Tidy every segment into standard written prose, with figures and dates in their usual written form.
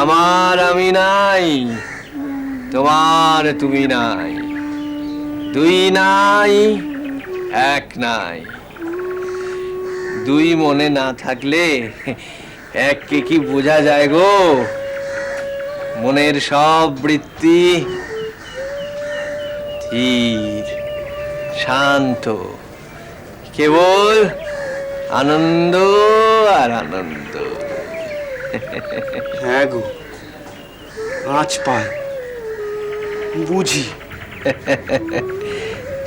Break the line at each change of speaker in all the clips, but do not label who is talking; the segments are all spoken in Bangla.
আমার আমি নাই, তোমার তুমি নাই, দুই নাই এক নাই। দুই মনে না থাকলে এককে কি বোঝা যায় গো? মনের সব বৃত্তি ধীর শান্ত, কেবল আনন্দ আর আনন্দ।
হ্যাঁ গো, আঁচ পায়, বুঝি।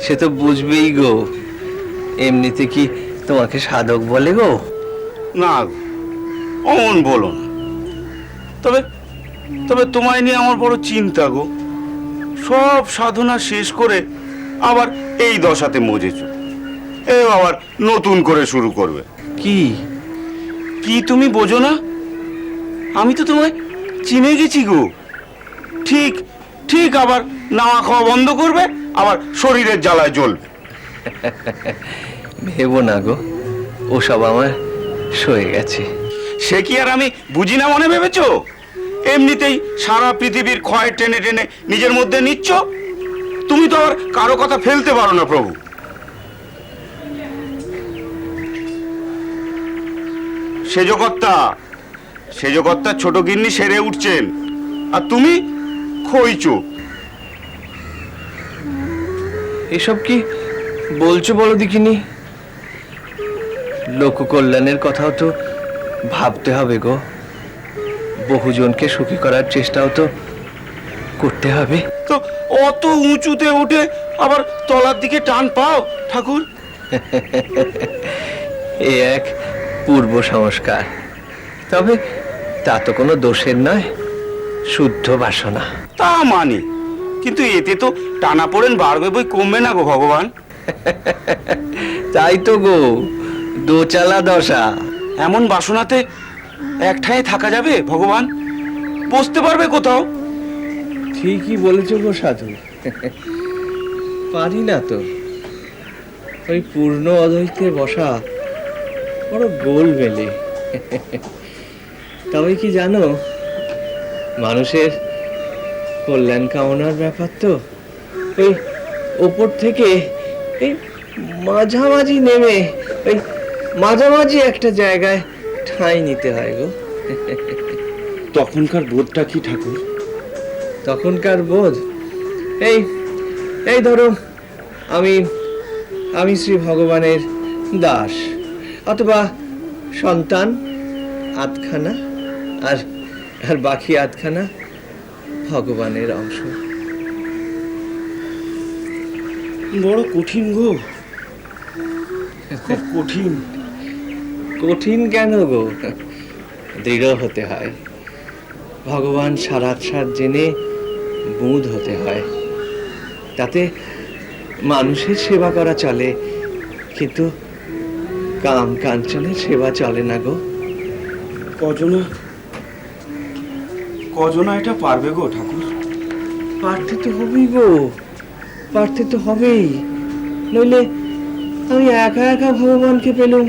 সে তো বুঝবেই গো, এমনিতে কি তোমাকে সাধক বলে গো?
না গো, অমন বলো না। তবে তবে তোমায় নিয়ে আমার বড় চিন্তা গো। সব সাধনা শেষ করে আবার এই দশাতে মজেছ, এ আবার নতুন করে শুরু করবে।
কি
কি তুমি বোঝো না? আমি তো তোমায় চিনে গেছি গো। ঠিক ঠিক আবার নাওয়া খাওয়া বন্ধ করবে, আবার শরীরের জ্বালায় জ্বলবে।
ভেবো না গো, ওসব আমার সয়ে গেছে।
সে কি আর আমি বুঝি না মনে ভেবেছ? এমনিতেই সারা পৃথিবীর ক্ষয় টেনে টেনে নিজের মধ্যে নিচ্ছ। তুমি তো আর কারো কথা ফেলতে পারো না প্রভু। সেজকর্তা ছোট গিন্নি সেরে উঠছেন, আর তুমি খইছো।
এসব কি বলছো বলো দেখিনি? লোক কল্যাণের কথাও তো ভাবতে হবে গো, বহুজনকে সুখী করার চেষ্টাও তো করতে হবে।
তো অত উঁচুতে উঠে আবার তলার দিকে টান পাও ঠাকুর?
এ এক পূর্ব সংস্কার, তবে তা তো কোনো দোষের নয়, শুদ্ধ বাসনা।
তা মানি, কিন্তু এতে তো টানা পড়েন বাড়বে বই কমবে না গো ভগবান।
তাই তো গো, দোচালা দশা।
এমন বাসনাতে এক ঠাঁয়ে থাকা যাবে ভগবান? বসতে পারবে কোথাও?
ঠিকই বলেছ গো সাধু, পারি না তো। ওই পূর্ণ অদ্বৈতে বসা বড় গোল মেলে। তবে কি জানো, মানুষের কল্যাণ কামনার ব্যাপার তো ওই ওপর থেকে এই মাঝামাঝি নেমে ওই মাঝামাঝি একটা জায়গায় ঠাঁই নিতে হয় গো।
তখনকার বোধটা কি ঠাকুর?
তখনকার বোধ এই এই ধরো, আমি আমি শ্রী ভগবানের দাস, অথবা সন্তান আধখানা, আর আর বাকি আধখানা ভগবানের অংশ।
বড় কঠিন গো, খুব কঠিন।
কঠিন কেন গো? দৃঢ় হতে হয়, ভগবান সারাৎসার জেনে বুঁদ হতে হয়। তাতে মানুষের সেবা করা চলে, কিন্তু কাম কাঞ্চনের সেবা চলে না গো।
কজনা এটা পারবে গো ঠাকুর?
পারতে তো হবেই গো, পারতে তো হবেই, নইলে আমি একা একা ভগবানকে পেলুম,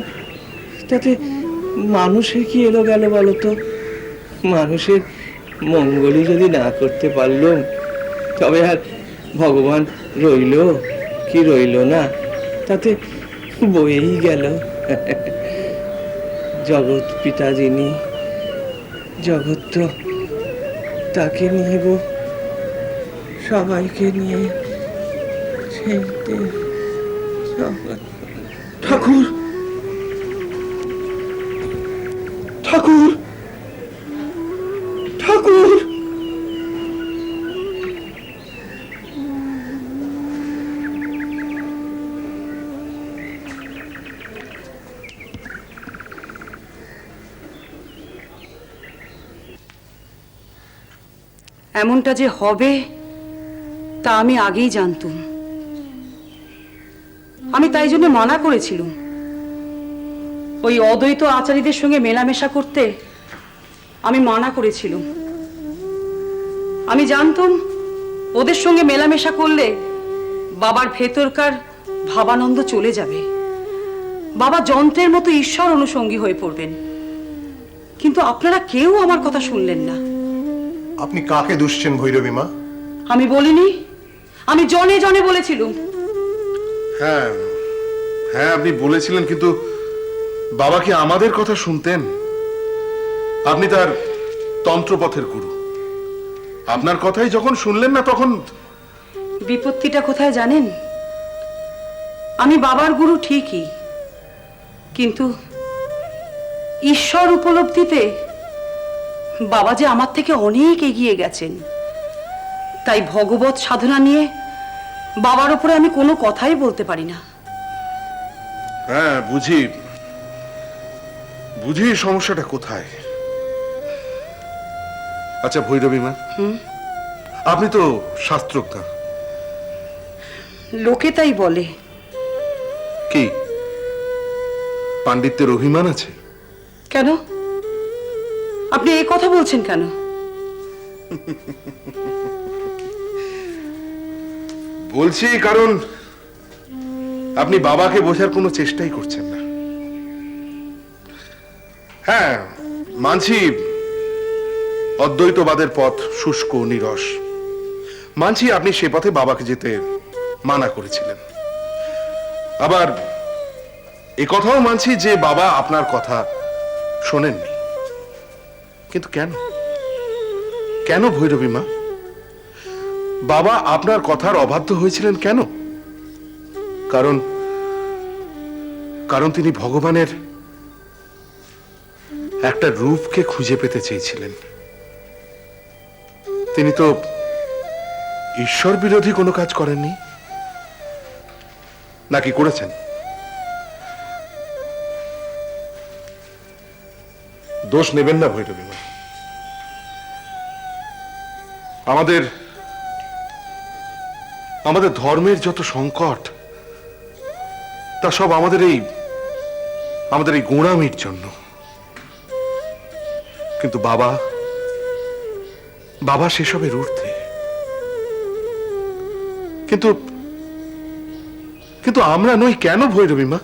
তাতে মানুষের কি এলো গেল বলো তো? মানুষের মঙ্গলই যদি না করতে পারলুম, তবে আর ভগবান রইল কি রইল না, তাতে বয়েই গেল। জগৎ পিতা যিনি, জগৎ তো তাকে নিয়ে গো, সবাইকে নিয়ে
ঠাকুর ঠাকুর ঠাকুর!
এমনটা যে হবে তা আমি আগেই জানতুম। আমি তাই জন্য মানা করেছিলাম ওই অদ্বৈত আচারীদের সঙ্গে মেলামেশা করতে। আমি মানা করেছিলাম, আমি জানতাম ওদের সঙ্গে মেলামেশা করলে বাবার ভেতরকার ভাবানন্দ চলে যাবে, বাবা যন্ত্রের মতো ঈশ্বর অনুসঙ্গী হয়ে পড়বেন। কিন্তু আপনারা কেউ আমার কথা শুনলেন না।
আপনি কাকে দুষছেন ভৈরবী মা?
আমি বলিনি, আমি জনে জনে বলেছিলুম।
হ্যাঁ হ্যাঁ, আপনি বলেছিলেন, কিন্তু বাবা কি আমাদের কথা শুনতেন? আপনি তার তন্ত্রপথের গুরু, আপনার কথাই যখন শুনলেন না তখন।
বিপত্তিটা কোথায় জানেন? আমি বাবার গুরু ঠিকই, কিন্তু ঈশ্বর উপলব্ধিতে বাবা যে আমার থেকে অনেক এগিয়ে গেছেন। তাই ভগবত সাধনা নিয়ে বাবার উপরে আমি কোনো কথাই বলতে পারি না।
হ্যাঁ, বুঝি বুঝি সমস্যাটা কোথায়। আচ্ছা ভৈরবী মা, আপনি তো শাস্ত্রজ্ঞা।
লোকে তাই বলে।
কি পাণ্ডিত্যের অভিমান আছে?
কেন আপনি এই কথা বলছেন কেন?
বলছি কারণ আপনি বাবাকে বোঝার কোনো চেষ্টাই করছেন না। হ্যাঁ, মানছি অদ্বৈতবাদের পথ শুষ্ক নিরস, মানছি আপনি সে পথে বাবাকে যেতে মানা করেছিলেন। আবার কথাও মানছি যে বাবা আপনার কথা শোনেননি। কিন্তু কেন কেন ভৈরবী মা, বাবা আপনার কথার অবাধ্য হয়েছিলেন কেন? কারণ কারণ তিনি ভগবানের একটা রূপকে খুঁজে পেতে চেয়েছিলেন। তিনি তো ঈশ্বর বিরোধী কোনো কাজ করেননি, নাকি করেছেন? দোষ নেবেন না ভৈরবী মা। আমাদের আমাদের ধর্মের যত সংকট, তা সব আমাদের এই গোঁড়ামির জন্য। কিন্তু বাবা বাবা সেসবের ঊর্ধ্বে। কিন্তু কিন্তু আমরা নই কেন ভৈরবী মা?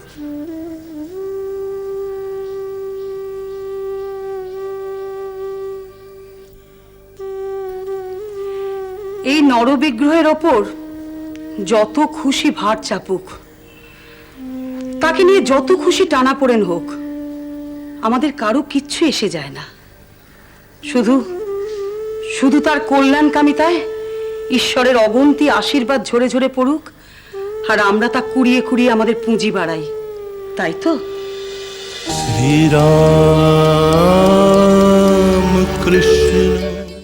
এই নরবিগ্রহের ওপর যত খুশি ভার চাপুক, তাকে নিয়ে যত খুশি টানাপোড়েন হোক, আমাদের কারো কিচ্ছু এসে যায় না। শুধু শুধু তার কল্যাণকামিতায় ঈশ্বরের অগন্তি আশীর্বাদ ঝরে ঝরে পড়ুক, আর আমরা তা কুড়িয়ে কুড়িয়ে আমাদের পুঁজি বাড়াই, তাই তো?
শ্রীরাম কৃষ্ণ